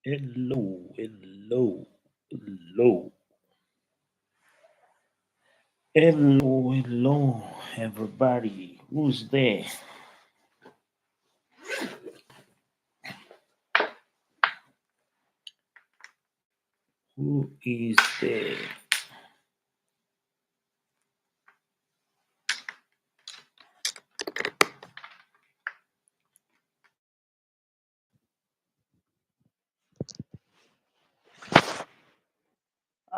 Hello, hello, hello, hello, everybody. Who's there? Who is there?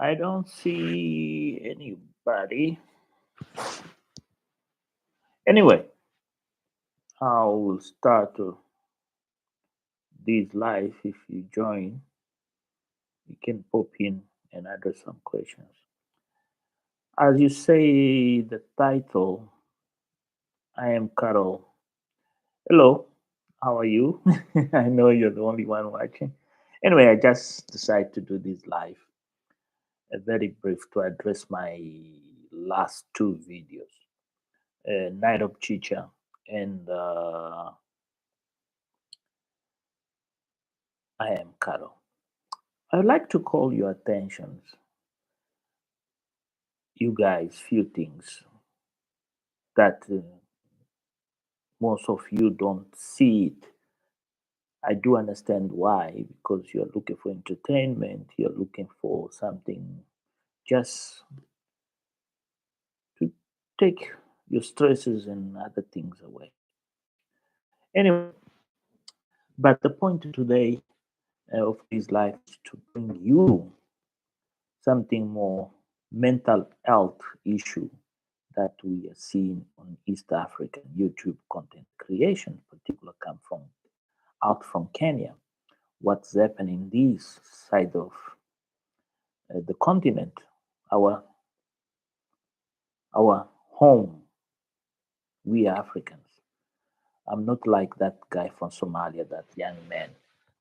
I don't see anybody. Anyway, I will start this live. If you join, you can pop in and address some questions. As you say, the title, AMqarol. Hello, how are you? I know you're the only one watching. Anyway, I just decided to do this live, a very brief to address my last two videos, Nairobi Chicha and AMqarol. I'd like to call your attention, you guys, few things that most of you don't see it. I do understand why, because you're looking for entertainment, you're looking for something just to take your stresses and other things away. Anyway, but the point today of this life is to bring you something more mental health issue that we are seeing on East African YouTube content creation, particularly come from out from Kenya. What's happening this side of the continent, our our home, we Africans. I'm not like that guy from Somalia, that young man,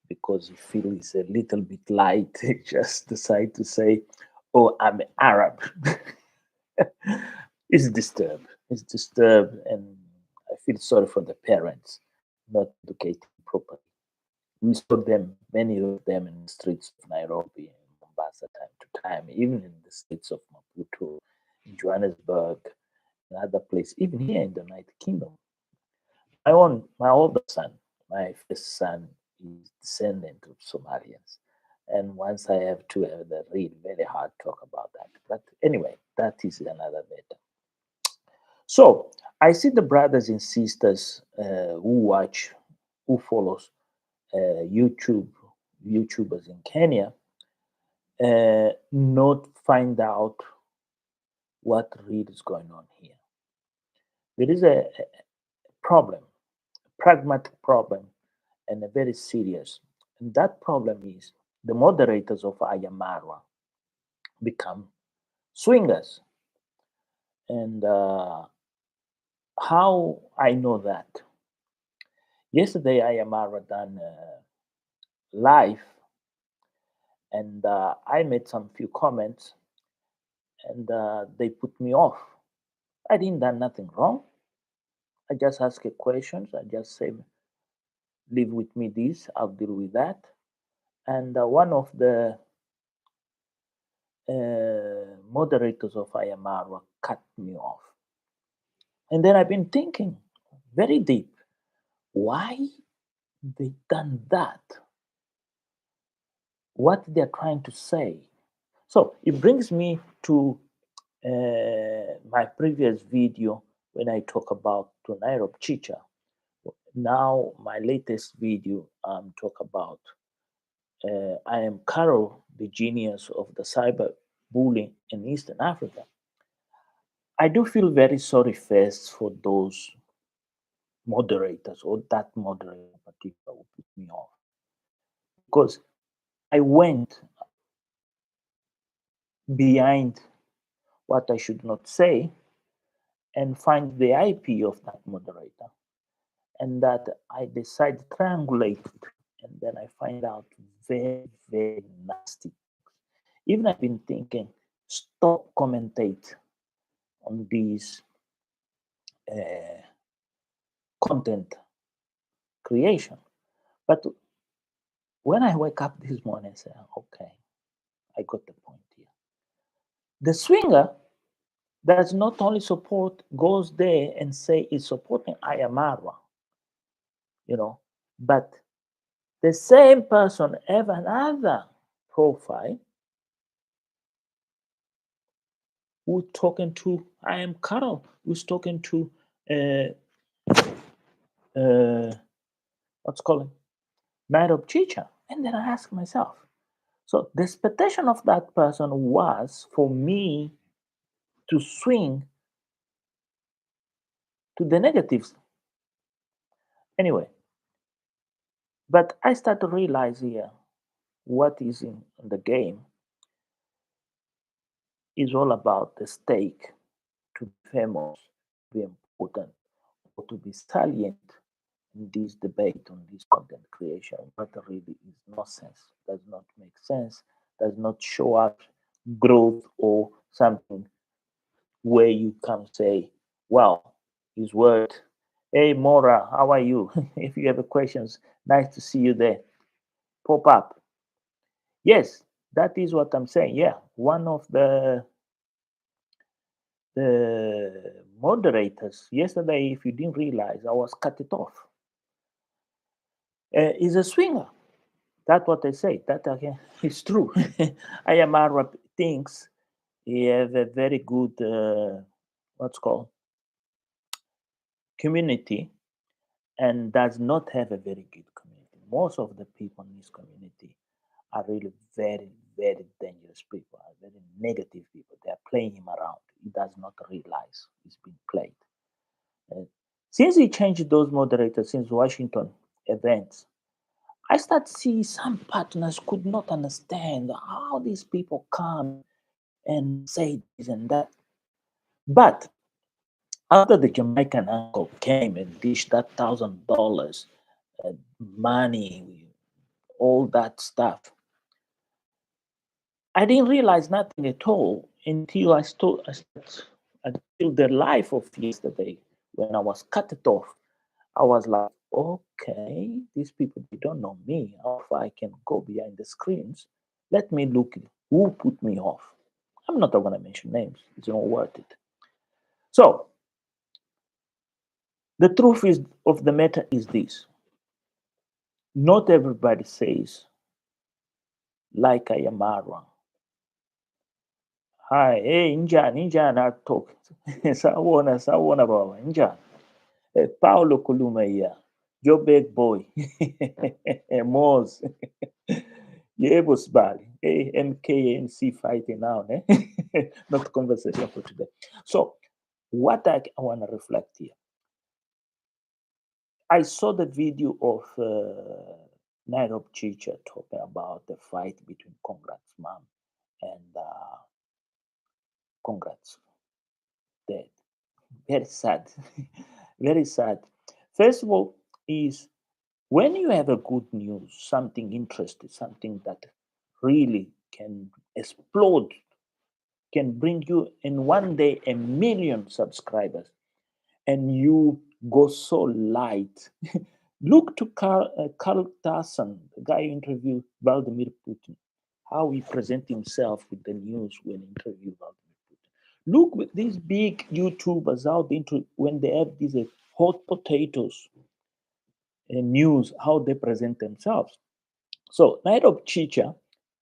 because he feels a little bit light. He just decide to say, "Oh, I'm Arab." It's disturbed. It's disturbed, and I feel sorry for the parents not educating properly. We saw them, many of them, in the streets of Nairobi and Mombasa, time to time, even in the states of Maputo, in Johannesburg, and other places, even here in the United Kingdom. My older son, my first son, is descendant of Somalians. And once I have to have the real very hard talk about that. But anyway, that is another matter. So I see the brothers and sisters who watch, who follows YouTube, YouTubers in Kenya, not find out what really is going on here. There is a problem, a pragmatic problem, and a very serious. And that problem is the moderators of Ayamarwa become swingers. And how I know that? Yesterday, Ayamarwa done live, and I made some few comments, and they put me off. I didn't done nothing wrong. I just ask a questions. I just say, leave with me this. I'll deal with that. And one of the moderators of Ayamarwa cut me off. And then I've been thinking very deep, why they done that? What they're trying to say. So it brings me to my previous video when I talk about Nairobi Chicha. Now my latest video talk about AMqarol, the genius of the cyberbullying in Eastern Africa. I do feel very sorry first for those moderators, or that moderator in particular who put me off, because I went behind what I should not say and find the IP of that moderator, and that I decide to triangulate it, and then I find out very, very nasty. Even I've been thinking, stop commentate on these content creation. But when I wake up this morning, I say, okay, I got the point here. The swinger does not only support, goes there and say is supporting AMqarol, but the same person have another profile who's talking to AMqarol, who's talking to what's called Nairobi Chicha. And then I ask myself, so the expectation of that person was for me to swing to the negatives. Anyway, but I start to realize here what is in the game is all about the stake to be famous, to be important, or to be salient in this debate on this content creation. What really is nonsense, does not make sense, does not show up growth or something where you can say, wow, his word. Hey, Mora, how are you? If you have questions, nice to see you there. Pop up. Yes, that is what I'm saying. Yeah, one of the moderators yesterday, if you didn't realize, I was cut it off. Is a swinger. That's what I say. That again is true. AMqarol thinks he has a very good what's called community and does not have a very good community. Most of the people in this community are really very, very dangerous people, are very negative people. They are playing him around. He does not realize he's being played. Since he changed those moderators, since Washington events, I start to see some partners could not understand how these people come and say this and that. But after the Jamaican uncle came and dished that $1,000 money, all that stuff, I didn't realize nothing at all until until the life of yesterday when I was cut it off. I was like, okay, these people, they don't know me. How far I can go behind the screens. Let me look who put me off. I'm not going to mention names. It's not worth it. So the truth is of the matter is this. Not everybody says, like AMqarol. Hi, hey, Injan, I talk. Sawona, baba, Injan. Paulo Kuluma here, your big boy. Moz. Yebo Sibali. Hey, MKNC fighting now, eh? Not conversation for today. So, what I want to reflect here. I saw the video of Nairobi Chicha talking about the fight between Congrats mom and Congrats dad. Very sad. Very sad. First of all, is when you have a good news, something interesting, something that really can explode, can bring you in one day 1 million subscribers, and you go so light. Look to Carl Tasson, the guy who interviewed Vladimir Putin, how he present himself with the news when interviewed Vladimir Putin. Look with these big YouTubers out into when they have these hot potatoes news, how they present themselves. So Nairobi Chicha,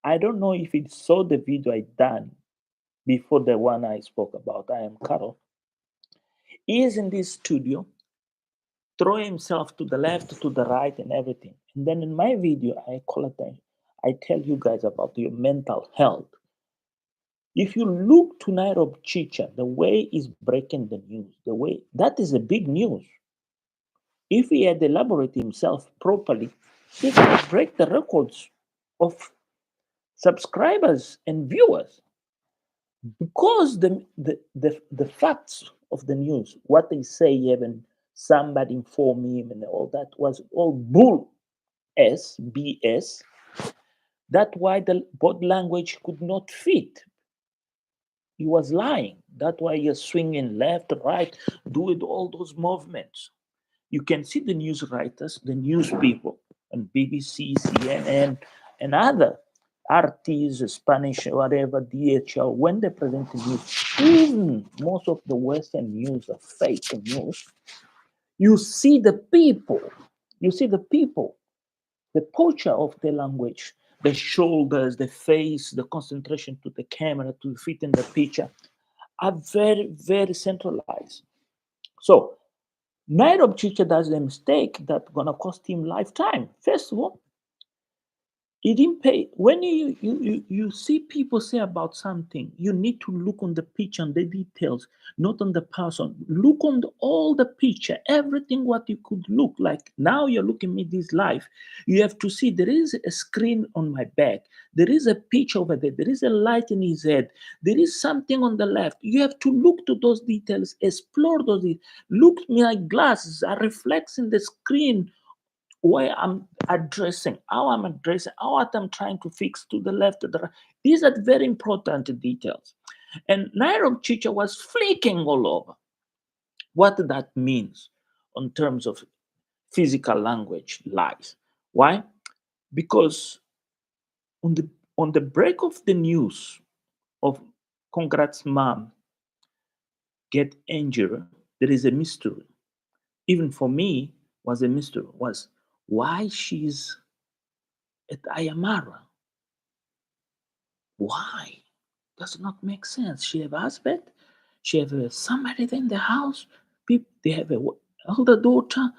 I don't know if he saw the video I done before the one I spoke about, AMqarol. He is in this studio, throw himself to the left, to the right, and everything. And then in my video, I call it, I tell you guys about your mental health. If you look to Nairobi Chicha, the way he's breaking the news, the way that is a big news. If he had elaborated himself properly, he could break the records of subscribers and viewers because the facts of the news, what they say, even somebody inform him and all that was all bull s bs. That's why the body language could not fit. He was lying. That's why you're swinging left, right, doing all those movements. You can see the news writers, the news people, and BBC, CNN, and other RTs, Spanish, whatever, DHL, when they present the news, even most of the Western news are fake news. You see the people, the posture of the language, the shoulders, the face, the concentration to the camera, to fit in the picture, are very, very centralized. So Nairobi Chicha does a mistake that's gonna cost him lifetime. First of all, he didn't pay. When you see people say about something, you need to look on the picture and the details, not on the person. Look on all the picture, everything what you could look like. Now you're looking at me this live. You have to see there is a screen on my back. There is a picture over there. There is a light in his head. There is something on the left. You have to look to those details, explore those details. Look, my glasses are reflecting the screen where I'm addressing, how I'm addressing, how I'm trying to fix to the left, to the right. These are very important details. And Nairobi Chicha was flicking all over what that means in terms of physical language lies. Why? Because on the break of the news of Congrats mom get injured, there is a mystery. Even for me, was a mystery. Was why she's at Ayamara. Why? Does not make sense. She have a husband, she have somebody in the house, people, they have a older daughter,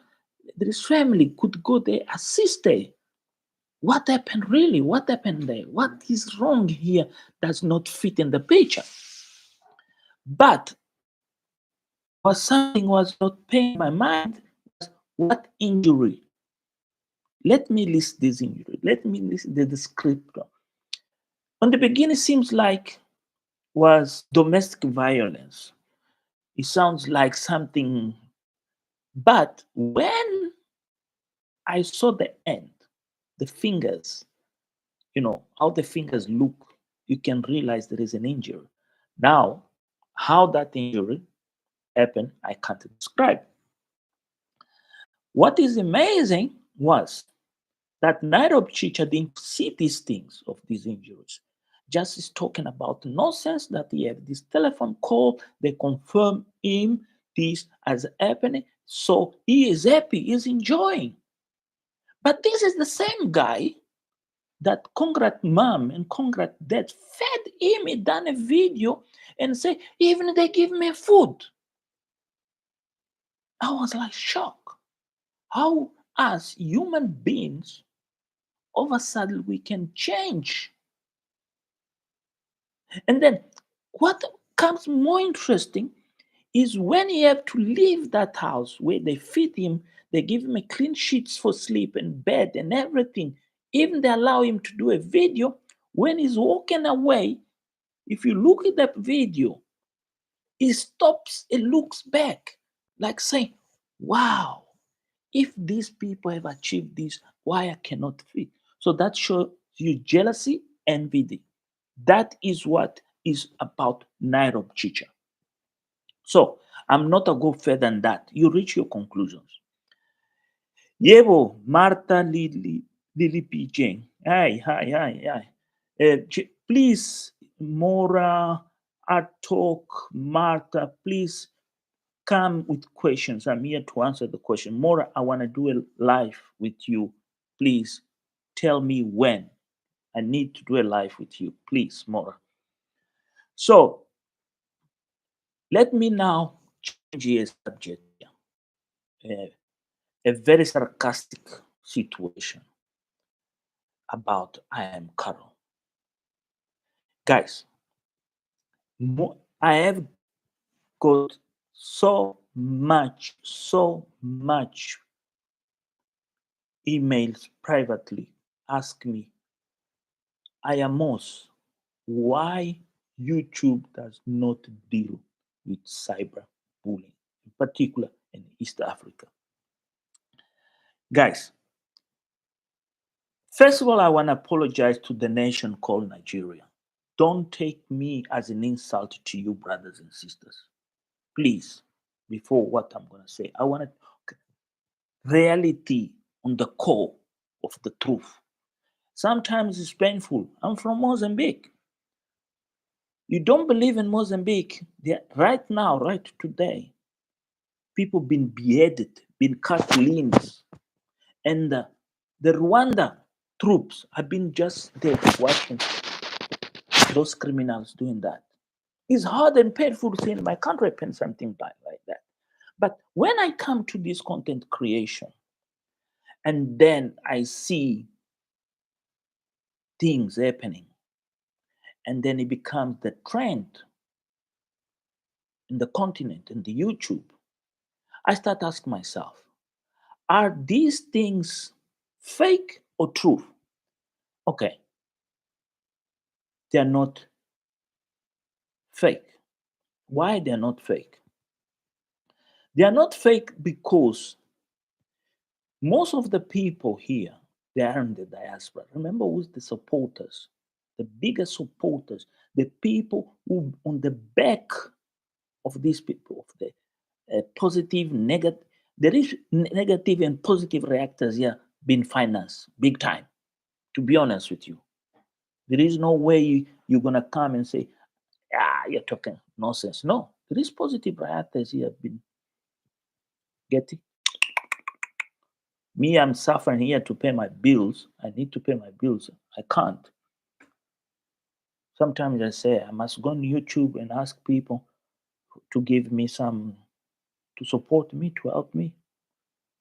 there is family, could go there, assist her. What happened really? What happened there? What is wrong here does not fit in the picture? But was something was not paying my mind was what injury? Let me list this injury. Let me list the descriptor. On the beginning, it seems like was domestic violence. It sounds like something, but when I saw the end, the fingers, how the fingers look, you can realize there is an injury. Now, how that injury happened, I can't describe. What is amazing was that Nairobi Chicha didn't see these things of these injuries. Just is talking about nonsense that he have this telephone call, they confirm him this as happening. So he is happy, he's enjoying. But this is the same guy that Congrat mom and Congrat dad fed him. He done a video and say, even they give me food. I was like shocked. How as human beings, all of a sudden we can change. And then what comes more interesting is when he have to leave that house where they feed him, they give him a clean sheets for sleep and bed and everything. Even they allow him to do a video. When he's walking away, if you look at that video, he stops and looks back, like saying, wow, if these people have achieved this, why I cannot fit? So that shows you jealousy, envy. That is what is about Nairobi Chicha. So I'm not a go further than that. You reach your conclusions. Yebo, Martha Lily P. Jane. Hi. Please, Mora, Atok, Martha, please come with questions. I'm here to answer the question. Mora, I want to do a live with you. Please tell me when. I need to do a live with you. Please, Mora. So let me now change the subject here. A very sarcastic situation about AMqarol. Guys, I have got so much emails privately ask me, Ayamos, why YouTube does not deal with cyberbullying, in particular in East Africa. Guys, first of all, I want to apologize to the nation called Nigeria. Don't take me as an insult to you, brothers and sisters. Please, before what I'm going to say, I want to reality on the core. of the truth. Sometimes it's painful. I'm from Mozambique. You don't believe in Mozambique? Right now, right today, people been beheaded, been cut limbs, and the Rwanda troops have been just there watching those criminals doing that. It's hard and painful to see in my country pen something like that. But when I come to this content creation, and then I see things happening, and then it becomes the trend in the continent, in the YouTube, I start asking myself, are these things fake or true? Okay, they are not fake. Why they are not fake? They are not fake because most of the people here, they are in the diaspora. Remember who's the supporters? The biggest supporters, the people who on the back of these people, of the positive, negative, there is negative and positive reactors here being financed big time, to be honest with you. There is no way you're going to come and say, you're talking nonsense. No, there is positive reactors here been getting. Me, I'm suffering here to pay my bills. I need to pay my bills. I can't. Sometimes I say I must go on YouTube and ask people to give me some, to support me, to help me.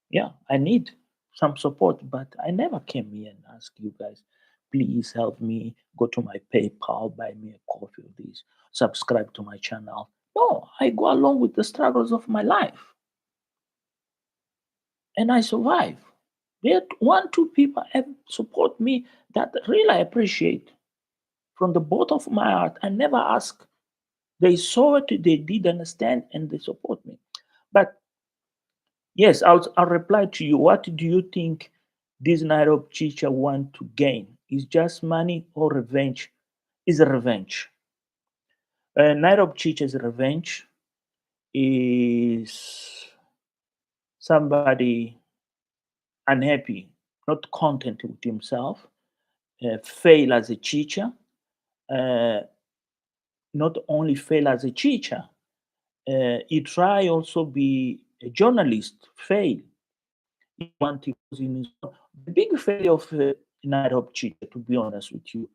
Yeah, I need some support, but I never came here and asked you guys, please help me, go to my PayPal, buy me a coffee or this, subscribe to my channel. No, I go along with the struggles of my life. And I survive. There are one, two people have support me that really I appreciate. From the bottom of my heart, I never ask. They saw it, they did understand, and they support me. But yes, I'll reply to you. What do you think this Nairobi Chicha want to gain? Is just money or revenge? Is a revenge. Nairobi Chicha's revenge is somebody unhappy, not content with himself, fail as a teacher, uh, not only fail as a teacher, he try also be a journalist, fail. He want to use in his the big failure of Nairobi Chicha, to be honest with you,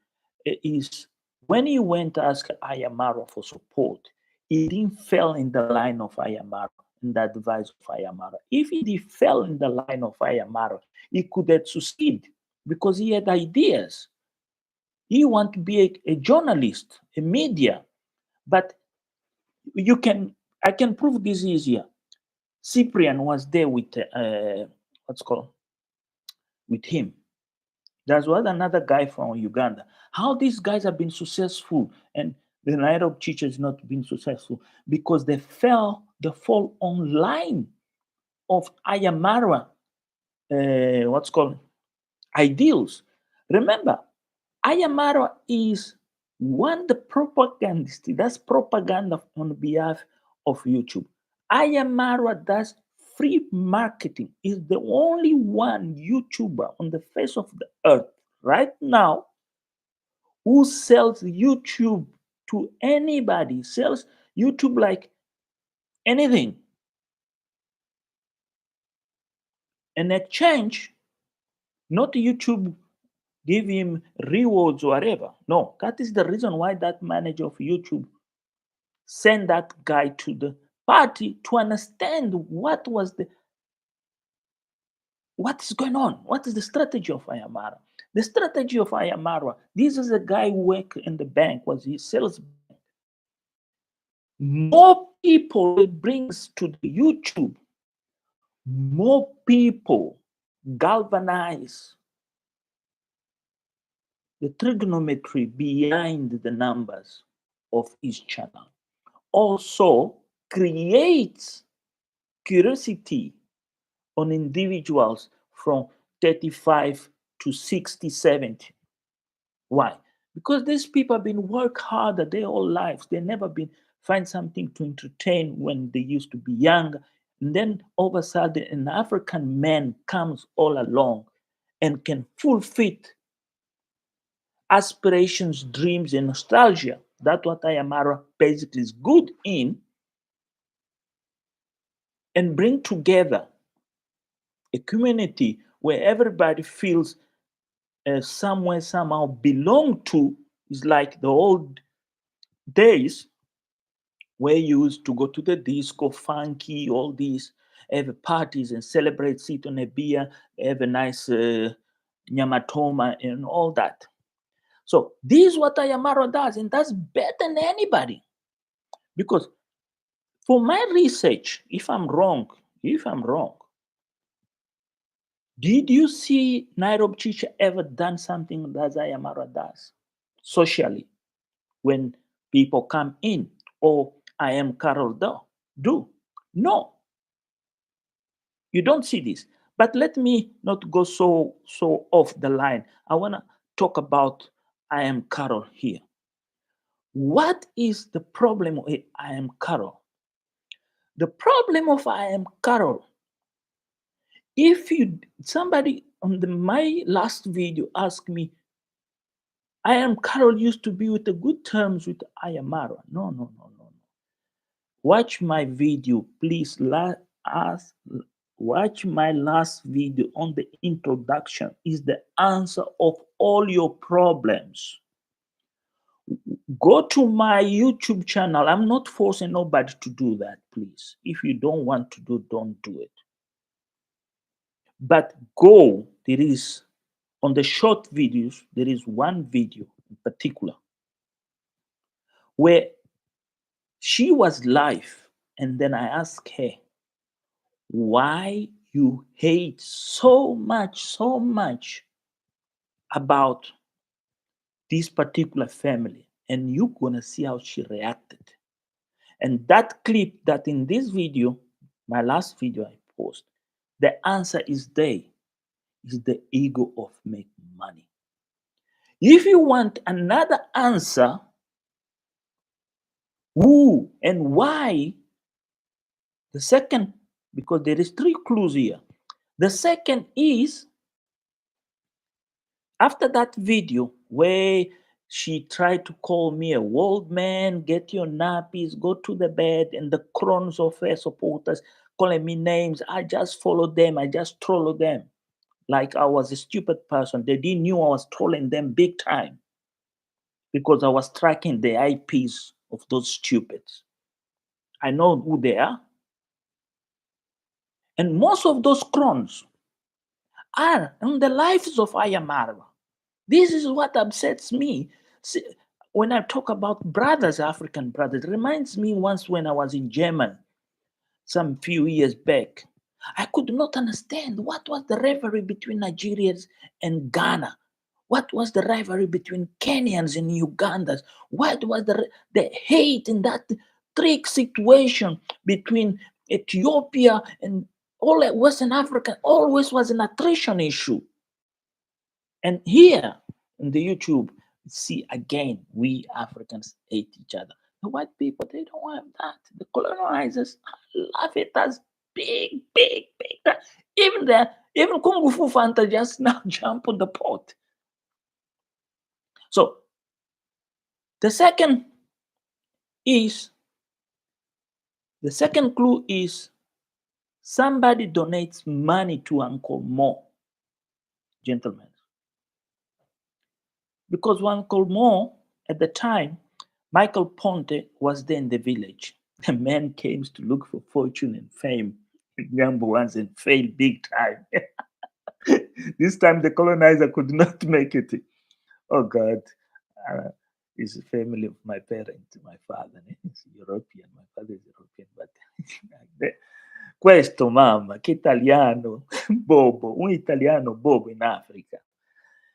is when he went to ask Ayamaro for support, he didn't fell in the line of Ayamaro, in the advice of Ayamaro. If he did fell in the line of Ayamaro, he could have succeeded because he had ideas. He want to be a journalist, a media, but you can I can prove this easier. Cyprian was there with what's called with him. There was another guy from Uganda. How these guys have been successful and the Nairobi Chicha has not been successful because they fall online of Ayamara, what's called ideals. Remember, Ayamara is one the propagandist. That's propaganda on behalf of YouTube. Ayamara does free marketing. Is the only one YouTuber on the face of the earth right now who sells YouTube to anybody. Sells YouTube like anything. In exchange, not YouTube give him rewards or whatever. No, that is the reason why that manager of YouTube sent that guy to the party to understand what is going on, what is the strategy of Ayamara. The strategy of Ayamara, this is a guy who worked in the bank, was his sales. More people it brings to the YouTube, more people galvanize the trigonometry behind the numbers of each channel. Also creates curiosity on individuals from 35 to 60, 70. Why? Because these people have been work harder their whole lives. They never been find something to entertain when they used to be young. And then all of a sudden an African man comes all along and can fulfill aspirations, dreams, and nostalgia. That's what AMqarol basically is good in, and bring together a community where everybody feels somewhere, somehow belong to. Is like the old days where you used to go to the disco, funky, all these, have parties and celebrate, sit on a beer, have a nice nyamatoma and all that. So this is what AMqarol does, and that's better than anybody. Because for my research, if I'm wrong, did you see Nairobi Chicha ever done something that AMqarol does socially when people come in, or AMqarol do? No, you don't see this. But let me not go so off the line. I want to talk about AMqarol here. What is the problem with AMqarol? The problem of AMqarol, if you somebody on my last video asked me, AMqarol used to be with the good terms with AMqarol. No. Watch my video, please. Watch my last video on the introduction. Is the answer of all your problems. Go to my YouTube channel. I'm not forcing nobody to do that, please. If you don't want to do, don't do it. But go, there is, on the short videos, there is one video in particular where she was live, and then I asked her, why you hate so much about this particular family, and you're gonna see how she reacted. And that clip that in this video, my last video I post, the answer is there, is the ego of making money. If you want another answer, who and why, the second, because there is three clues here. The second is, after that video where she tried to call me a old man, get your nappies, go to the bed, and the crowns of her supporters calling me names, I just followed them, I just trolled them like I was a stupid person. They didn't knew I was trolling them big time because I was tracking the IPs of those stupids. I know who they are. And most of those crowns are on the lives of AMqarol. This is what upsets me. See, when I talk about brothers, African brothers, it reminds me once when I was in Germany, some few years back. I could not understand what was the rivalry between Nigerians and Ghana. What was the rivalry between Kenyans and Ugandans? What was the hate in that trick situation between Ethiopia and all Western Africa? Always was an attrition issue. And here in the YouTube, see again, we Africans hate each other. The white people, they don't have that. The colonizers love it as big. Even Kung Fu Fanta just now jump on the pot. So the second clue is somebody donates money to Uncle Mo, gentlemen. Because Uncle Mo, at the time, Michael Ponte was there in the village. The man came to look for fortune and fame in Yambo once and failed big time. This time the colonizer could not make it. Oh God. It's the family of my parents, my father is European, my father is European, but questo mamma, che italiano bobo, un italiano bobo in Africa.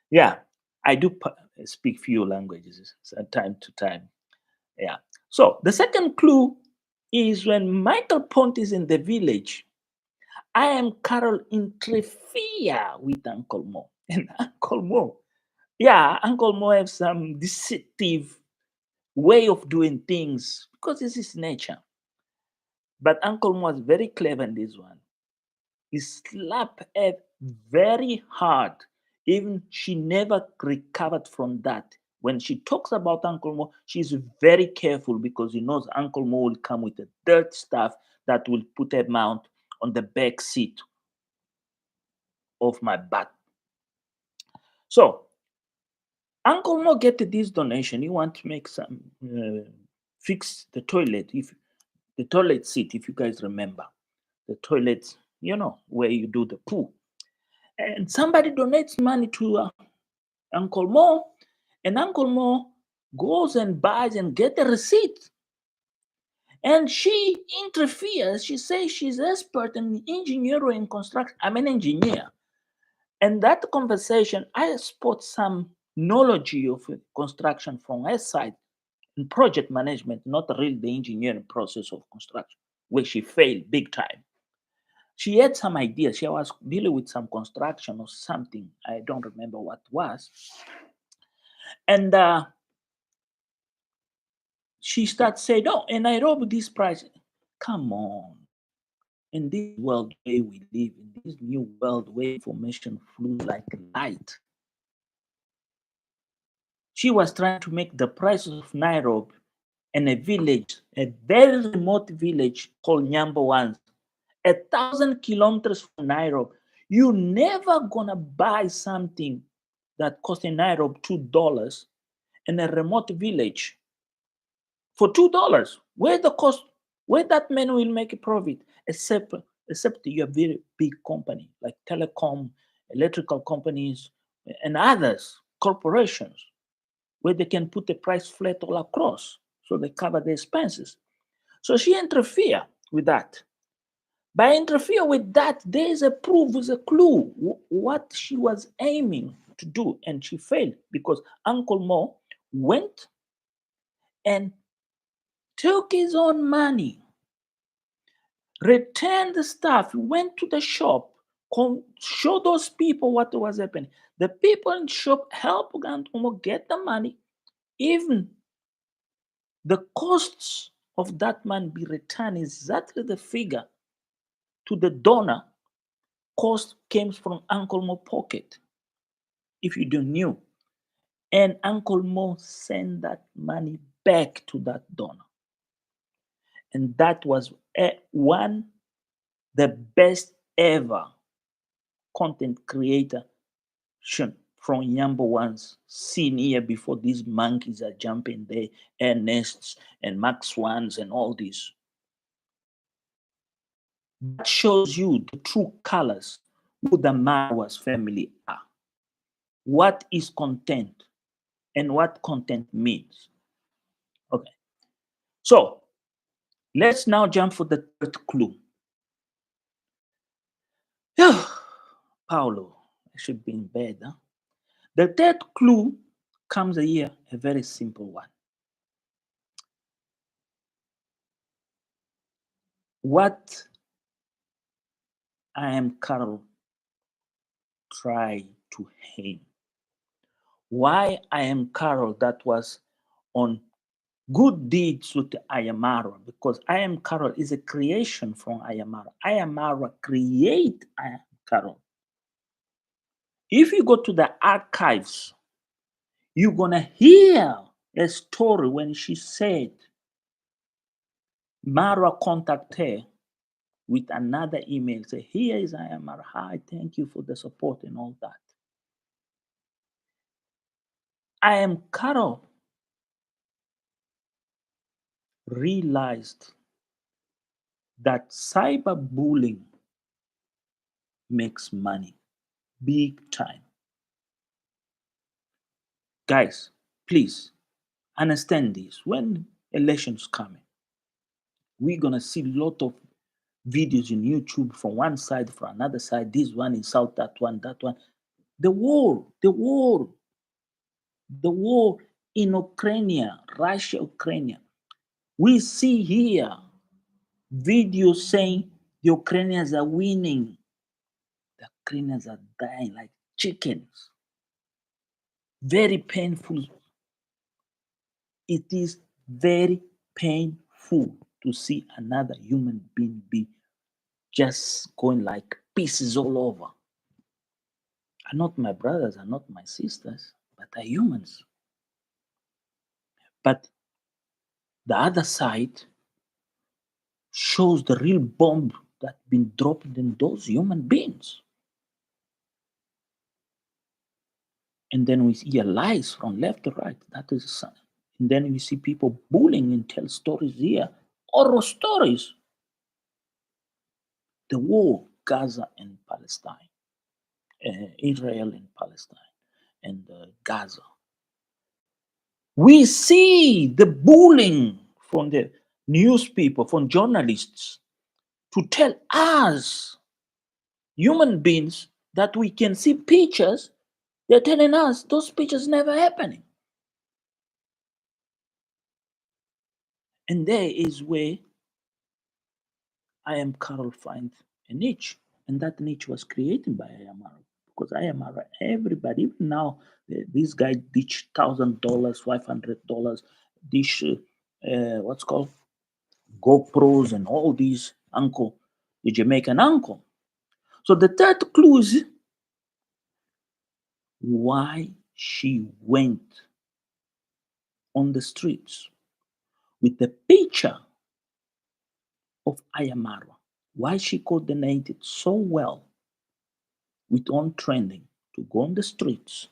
Yeah, I do speak few languages time to time. Yeah. So the second clue is when Michael Pont is in the village, AMqarol interfere with Uncle Mo. And Uncle Mo, yeah, Uncle Mo has some deceptive way of doing things because this is nature. But Uncle Mo was very clever in this one. He slapped her very hard Even she never recovered from that. When she talks about Uncle Mo, she's very careful because she knows Uncle Mo will come with the dirt stuff that will put a mount on the back seat of my butt. So Uncle Mo get this donation. He want to make some fix the toilet. If the toilet seat, if you guys remember, the toilet, where you do the poo. And somebody donates money to Uncle Mo, and Uncle Mo goes and buys and get the receipt. And she interferes. She says she's expert in engineering and construction. I'm an engineer. And that conversation, I spot some knowledge of construction from her side in project management, not really the engineering process of construction, where she failed big time. She had some ideas. She was dealing with some construction or something. I don't remember what it was. And she starts saying, "Oh, in Nairobi, this price." Come on. In this world where we live, in this new world where information flows like light, she was trying to make the prices of Nairobi and a village, a very remote village called Nyambawans, 1,000 kilometers from Nairobi. You never gonna buy something that costs in Nairobi $2 in a remote village for $2. Where the cost? Where that man will make a profit? Except you're a very big company like telecom, electrical companies, and others, corporations, where they can put the price flat all across, so they cover the expenses. So she interfere with that. By interfere with that, there is a proof, is a clue what she was aiming to do, and she failed because Uncle Mo went and took his own money, returned the stuff, went to the shop, show those people what was happening. The people in the shop helped Uncle Mo get the money. Even the costs of that man be returned exactly the figure to the donor. Cost came from Uncle Mo pocket, if you don't knew. And Uncle Mo sent that money back to that donor. And that was the best ever content creator from Yamba ones seen here before these monkeys are jumping there, Ernests and Max Ones and all this. That shows you the true colors who the Marwas family are. What is content and what content means. Okay. So let's now jump for the third clue. Paulo, I should be in bed. Huh? The third clue comes here, a very simple one. What AMqarol try to aim. Why AMqarol that was on good deeds with Ayamara? Because AMqarol is a creation from Ayamara. Ayamara create AMqarol. If you go to the archives, you're gonna hear a story when she said Mara contacted her with another email, say, "Here is Ayamara. Hi, thank you for the support and all that." AMqarol realized that cyberbullying makes money big time. Guys, please understand this. When elections coming, we're gonna see a lot of videos in YouTube from one side, from another side, this one insult that one, that one. The war in Ukraine, Russia, Ukraine. We see here videos saying the Ukrainians are winning. The Ukrainians are dying like chickens. Very painful. It is very painful to see another human being be just going like pieces all over. are not my brothers, are not my sisters, but are humans. But the other side shows the real bomb that's been dropped in those human beings. And then we hear lies from left to right. That is a sign. And then we see people bullying and tell stories here, horror stories. The war, Gaza and Palestine, Israel and Palestine, and Gaza. We see the bullying from the newspaper, from journalists, to tell us, human beings, that we can see pictures. They're telling us those pictures never happening. And there is where AMqarol finds a niche. And that niche was created by AMqarol. Because AMqarol, everybody, even now, this guy ditched $1,000, $500, dish, what's called GoPros and all these uncle, the Jamaican uncle. So the third clue is why she went on the streets with the picture of AMqarol. Why she coordinated so well with on trending to go on the streets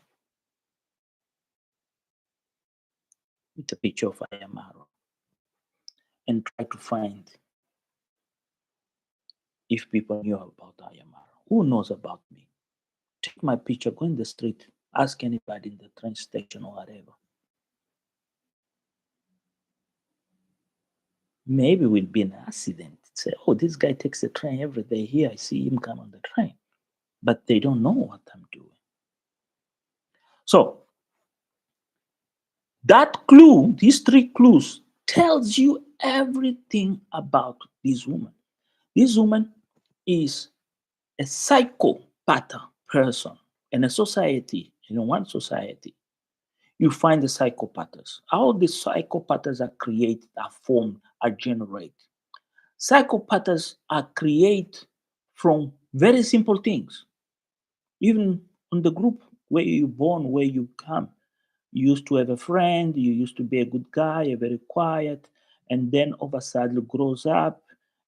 with a picture of AMqarol and try to find if people knew about AMqarol. Who knows about me? Take my picture, go in the street, ask anybody in the train station or whatever. Maybe we'll be an accident. Say, oh, this guy takes the train every day. Here, I see him come on the train. But they don't know what I'm doing. So that clue, these three clues, tells you everything about this woman. This woman is a psychopath person in a society, in one society. You find the psychopaths. How the psychopaths are created, are formed, are generated. Psychopaths are created from very simple things. Even on the group where you're born, where you come, you used to have a friend, you used to be a good guy, a very quiet, and then all of a sudden grows up,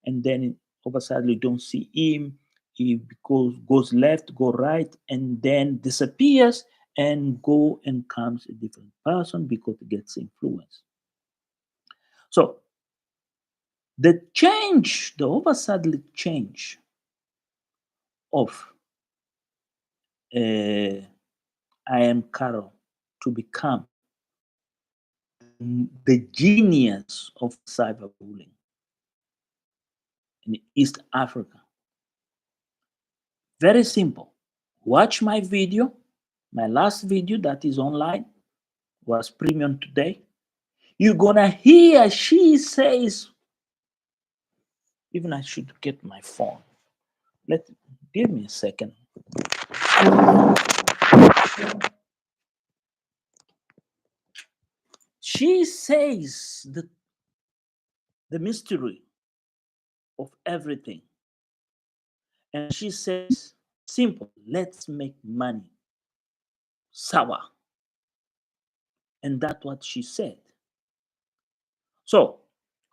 and then all of a sudden you don't see him, he goes left, go right, and then disappears and go and comes a different person because it gets influence. So the change, the all of a sudden change of AMqarol to become the genius of cyberbullying in East Africa. Very simple. Watch my video. My last video that is online was premium today. You're gonna hear she says, even I should get my phone. Give me a second. She says the mystery of everything. And she says, simple, let's make money. Sour. And that's what she said. So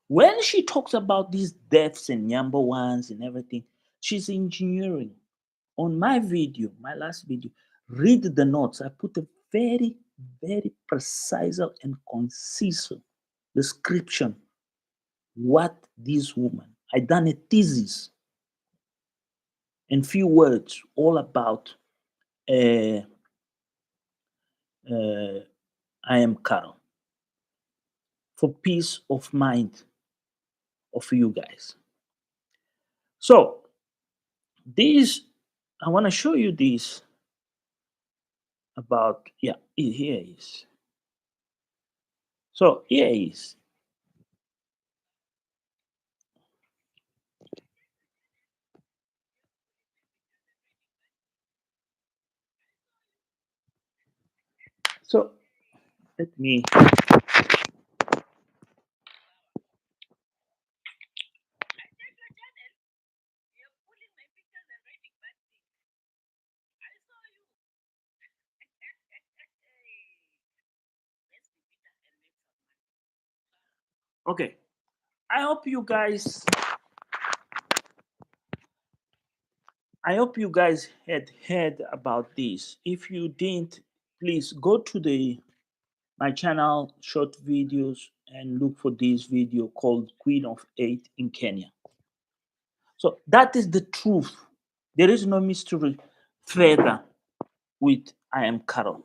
when she talks about these deaths and number ones and everything, she's engineering. On my video, my last video, read the notes. I put a very, very precise and concise description what this woman. I done a thesis in few words all about AMqarol for peace of mind of you guys. So this, I want to show you this about, yeah, here is. So here is. So let me. Okay, I hope you guys had heard about this. If you didn't, please go to my channel, short videos, and look for this video called Queen of Eight in Kenya. So that is the truth. There is no mystery further with AMqarol.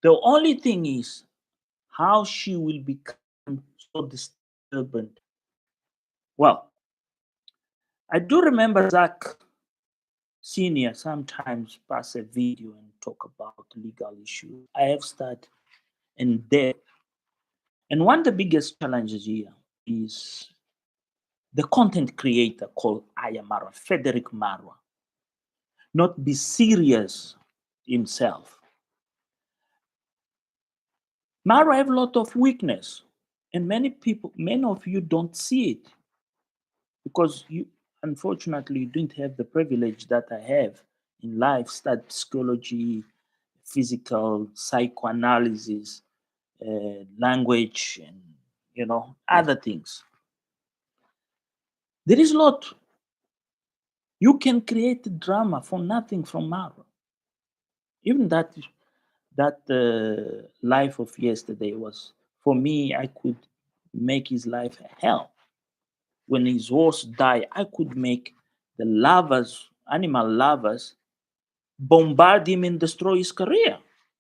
The only thing is how she will become so disturbed. Well, I do remember Zach Senior sometimes pass a video and talk about legal issues. I have started in depth. And one of the biggest challenges here is the content creator called Ayamara, Frederick Marwa, not be serious himself. Marwa have a lot of weakness, and many of you don't see it because you, unfortunately, you didn't have the privilege that I have in life, study psychology, physical, psychoanalysis, language, and other things. There is a lot. You can create drama from nothing from Marwa. Even that life of yesterday was, for me, I could make his life hell. When his horse died, I could make the lovers, animal lovers, bombard him and destroy his career.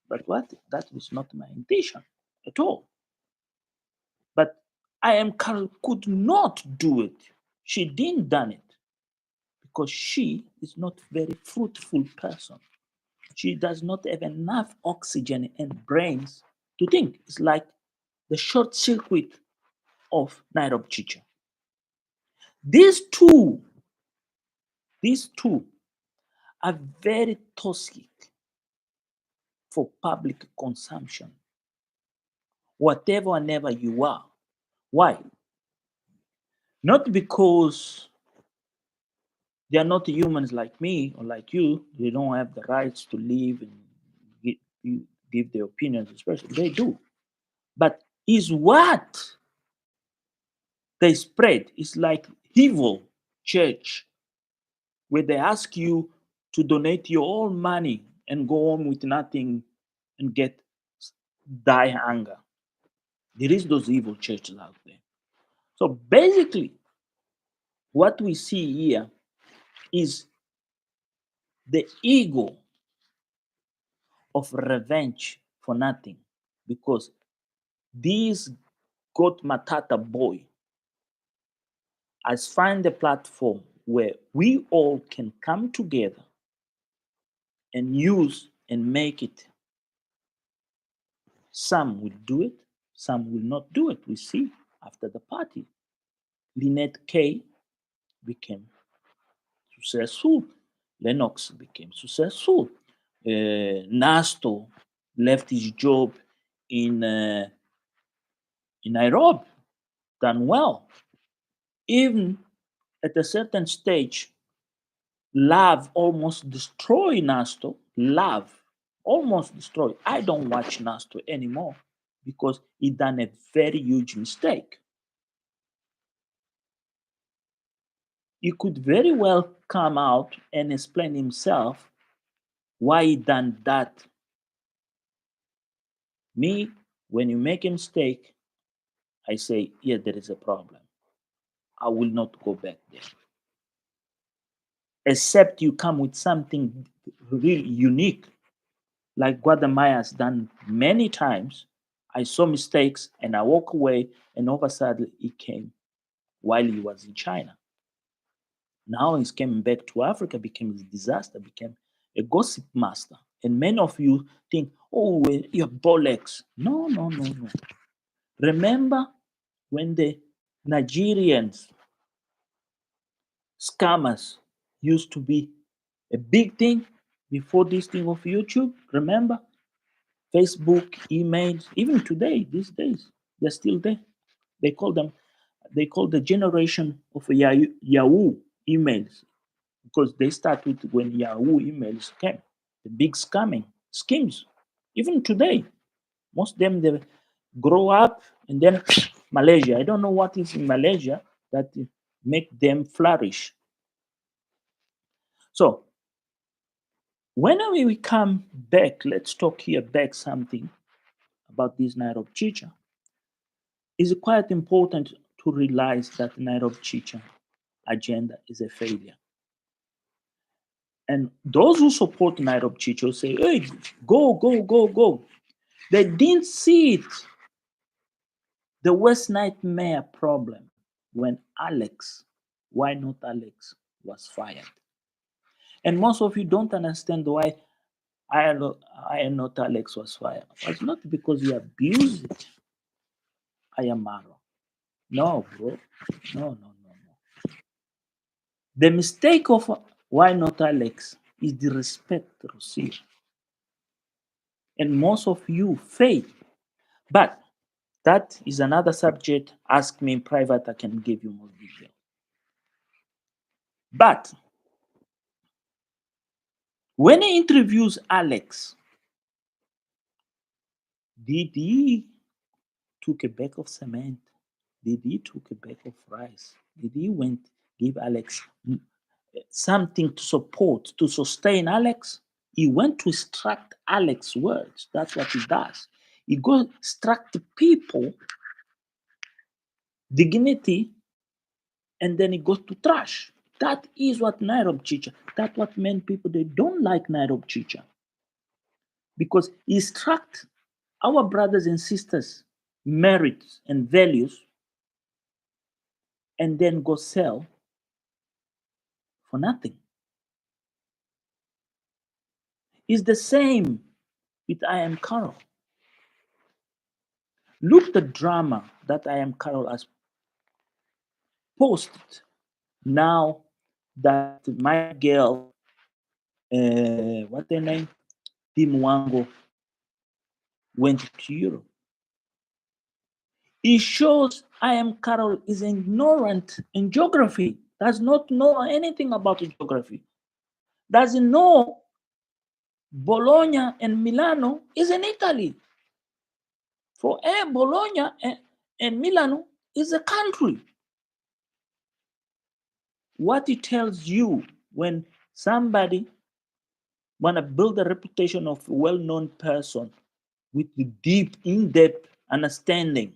But what? That was not my intention at all. But AMqarol could not do it. She didn't done it because she is not very fruitful person. She does not have enough oxygen and brains to think. It's like the short circuit of Nairobi Chicha. These two, these two are very toxic for public consumption, whatever and ever you are. Why? Not because they are not humans like me or like you. They don't have the rights to live and give their opinions, especially. They do. But is what they spread is like evil church where they ask you to donate your own money and go home with nothing and get die hunger. There is those evil churches out there. So basically, what we see here is the ego of revenge for nothing, because this God Matata boy has found a platform where we all can come together and use and make it. Some will do it, some will not do it. We see after the party. Lynette K became successful. Lennox became successful. Nasto left his job in Nairobi, done well. Even at a certain stage, love almost destroyed Nasto. Love almost destroyed. I don't watch Nasto anymore because he done a very huge mistake. He could very well come out and explain himself why he done that. Me, when you make a mistake, I say, yeah, there is a problem. I will not go back there. Except you come with something really unique, like Guadamaya has done many times. I saw mistakes and I walk away, and all of a sudden he came while he was in China. Now he's coming back to Africa, became a disaster, became a gossip master. And many of you think, oh, well, you're bollocks. No, no, no, no. Remember when the Nigerians scammers used to be a big thing before this thing of YouTube? Remember? Facebook, emails, even today, these days, they're still there. They call them, they call the generation of Yahoo emails because they started when Yahoo emails came, the big scamming schemes. Even today, most of them they grow up and then Malaysia. I don't know what is in Malaysia that make them flourish. So when we come back, let's talk here back something about this Nairobi Chicha. It's quite important to realize that Nairobi Chicha agenda is a failure. And those who support Nairobi Chicha say, hey, go, go, go, go. They didn't see it. The worst nightmare problem when Alex, why not Alex, was fired. And most of you don't understand why I am not Alex was fired. It's not because he abused AMqarol. No, bro. No, no, no, no. The mistake of why not Alex is the respect received. And most of you fail. But that is another subject. Ask me in private, I can give you more detail. But when he interviews Alex, did he took a bag of cement? Did he took a bag of rice? Did he went give Alex something to support, to sustain Alex? He went to extract Alex's words. That's what he does. He goes extract the people, dignity, and then he goes to trash. That is what Nairobi Chicha. That's what many people they don't like Nairobi Chicha. Because he extract our brothers and sisters' merits and values and then go sell for nothing. It's the same with AMqarol. Look the drama that AMqarol has posted now that my girl, what's her name? Dimwango went to Europe. It shows AMqarol is ignorant in geography, does not know anything about geography, doesn't know Bologna and Milano is in Italy. For Bologna and Milano is a country. What it tells you when somebody want to build a reputation of a well-known person with the deep, in-depth understanding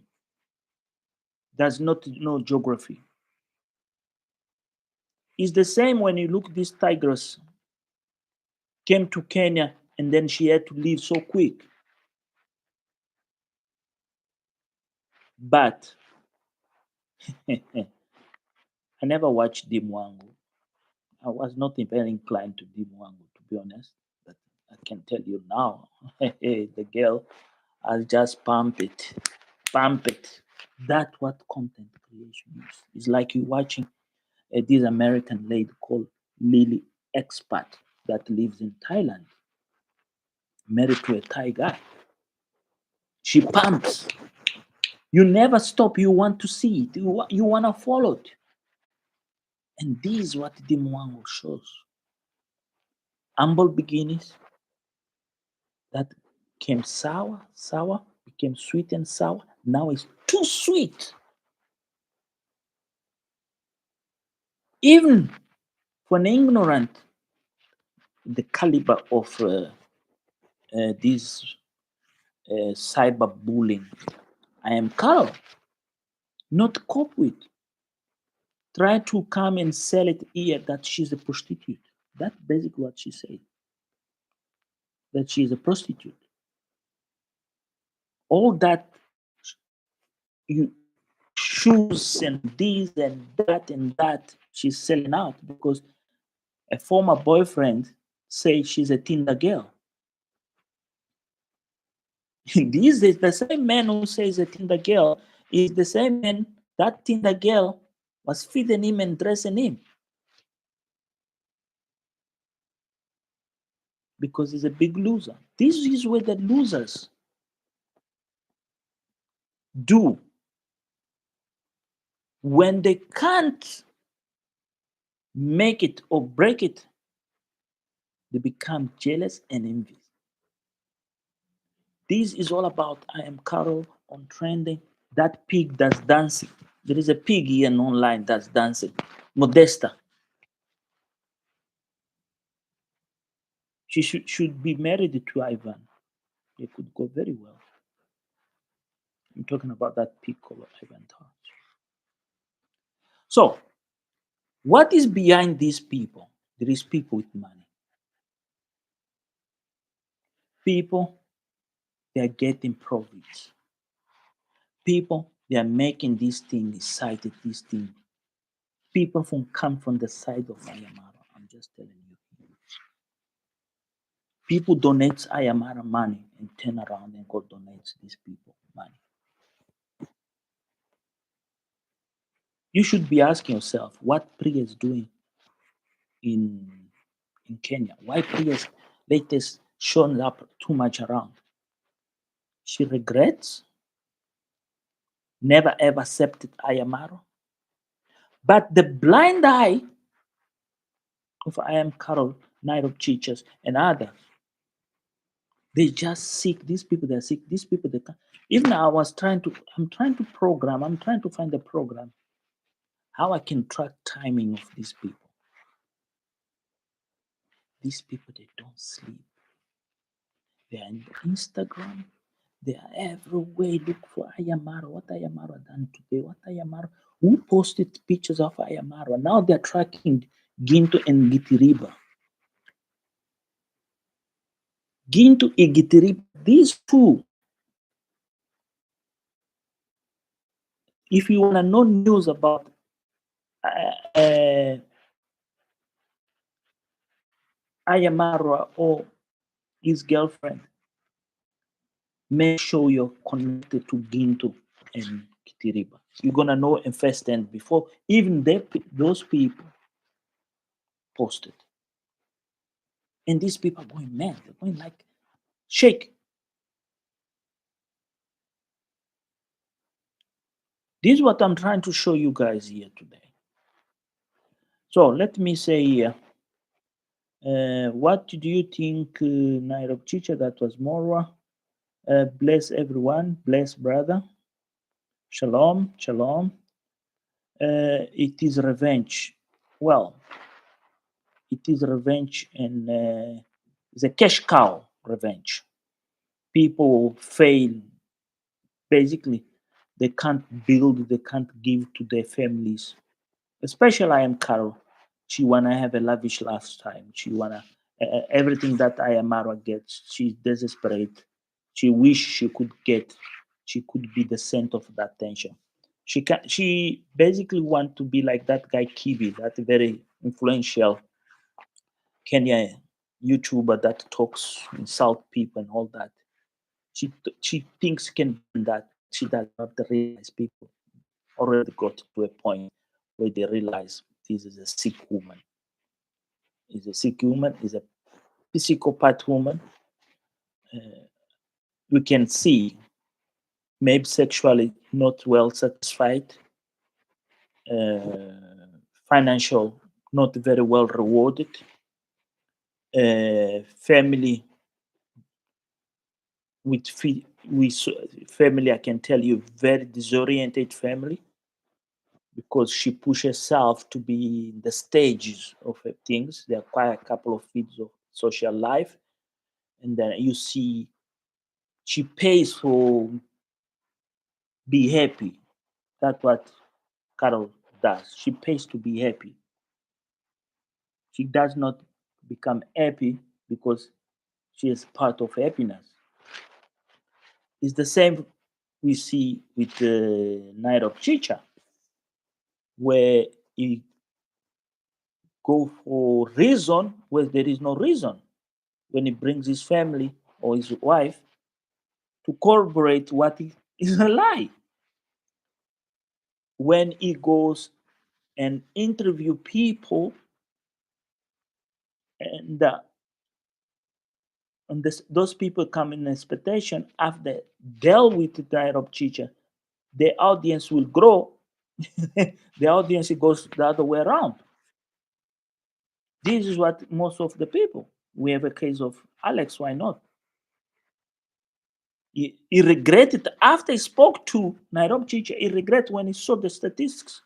does not know geography. It's the same when you look this tigress came to Kenya and then she had to leave so quick. But I never watched Dimwango. I was not very inclined to Dimwango, to be honest. But I can tell you now, the girl has just pumped it. Pump it. That's what content creation is. It's like you watching this American lady called Lily Expert that lives in Thailand, married to a Thai guy. She pumps. You never stop. You want to see it. You want to follow it. And this is what Dimwango shows. Humble beginnings that came sour, became sweet and sour. Now it's too sweet. Even for an ignorant, the caliber of this cyberbullying, AMqarol, not cope with. Try to come and sell it here that she's a prostitute. That's basically what she said. That she's a prostitute. All that you shoes and this and that she's selling out because a former boyfriend says she's a Tinder girl. This is the same man who says a Tinder girl is the same man that Tinder girl was feeding him and dressing him. Because he's a big loser. This is what the losers do. When they can't make it or break it, they become jealous and envious. This is all about AMqarol on trending. That pig that's dancing. There is a pig here online that's dancing. Modesta. She should be married to Ivan. They could go very well. I'm talking about that pig called Ivan Touch. So, what is behind these people? There is people with money. People, they are getting profits. People, they are making this thing, excited, this thing. People come from the side of Ayamara. I'm just telling you. People donate Ayamara money and turn around and go donate these people money. You should be asking yourself what Priya is doing in Kenya. Why Priya's latest shown up too much around? She regrets, never ever accepted Ayamaro. But the blind eye of AMqarol, Nairobi Chichas, and others, they just seek these people. They seek these people. They can. Even I'm trying to program. I'm trying to find a program how I can track timing of these people. These people, they don't sleep. They are on Instagram. They are everywhere. Look for Ayamaro. What Ayamaro done today? What Ayamaro? Who posted pictures of Ayamaro? Now they're tracking Ginto and Gitiriba. Ginto and Gitiriba. These two. If you want to know news about Ayamaro or his girlfriend, make sure you're connected to Ginto and Kitiriba. You're gonna know in first hand before even those people posted. And these people are going mad. They're going like shake. This is what I'm trying to show you guys here today. So let me say here. What do you think, Nairobi Chicha? That was Morwa. Bless everyone. Bless brother. Shalom. Shalom. It is revenge. Well, it is revenge and it's a cash cow revenge. People fail. Basically, they can't build, they can't give to their families. Especially AMqarol. She wanna have a lavish lifestyle. She wanna everything that Ayamara gets. She's desperate. She wish she could get. She could be the center of that attention. She can. She basically want to be like that guy Kibi, that very influential Kenya YouTuber that talks, insult people and all that. She thinks she can do that. She does not realize people already got to a point where they realize this is a sick woman. Is a sick woman, is a psychopath woman. We can see maybe sexually not well satisfied, financial not very well rewarded, family with family, I can tell you, very disoriented family because she pushed herself to be in the stages of things. There are quite a couple of feeds of social life, and then you see she pays for be happy. That's what Carol does. She pays to be happy. She does not become happy because she is part of happiness. It's the same we see with the Night of Chicha, where he go for reason where there is no reason. When he brings his family or his wife to corroborate what is a lie. When he goes and interview people and those people come in expectation after dealt with the diet of Chicha, the audience will grow. The audience goes the other way around. This is what most of the people. We have a case of Alex. Why not? He regretted after he spoke to Nairobi Chicha. He regretted when he saw the statistics.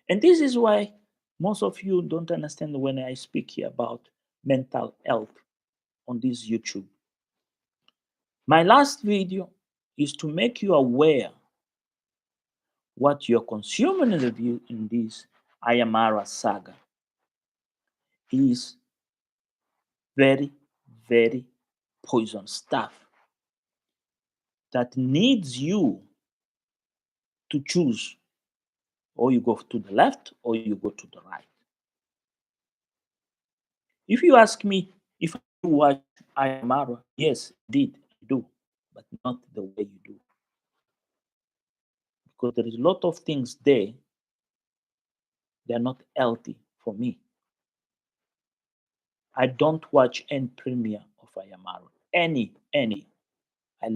And this is why most of you don't understand when I speak here about mental health on this YouTube. My last video is to make you aware what you're consuming in this AMqarol saga is very, very poison stuff that needs you to choose, or you go to the left or you go to the right. If you ask me if I watch AMqarol, yes, indeed, I do, but not the way you do. Because there is a lot of things there, they're not healthy for me. I don't watch any premiere of AMqarol, any.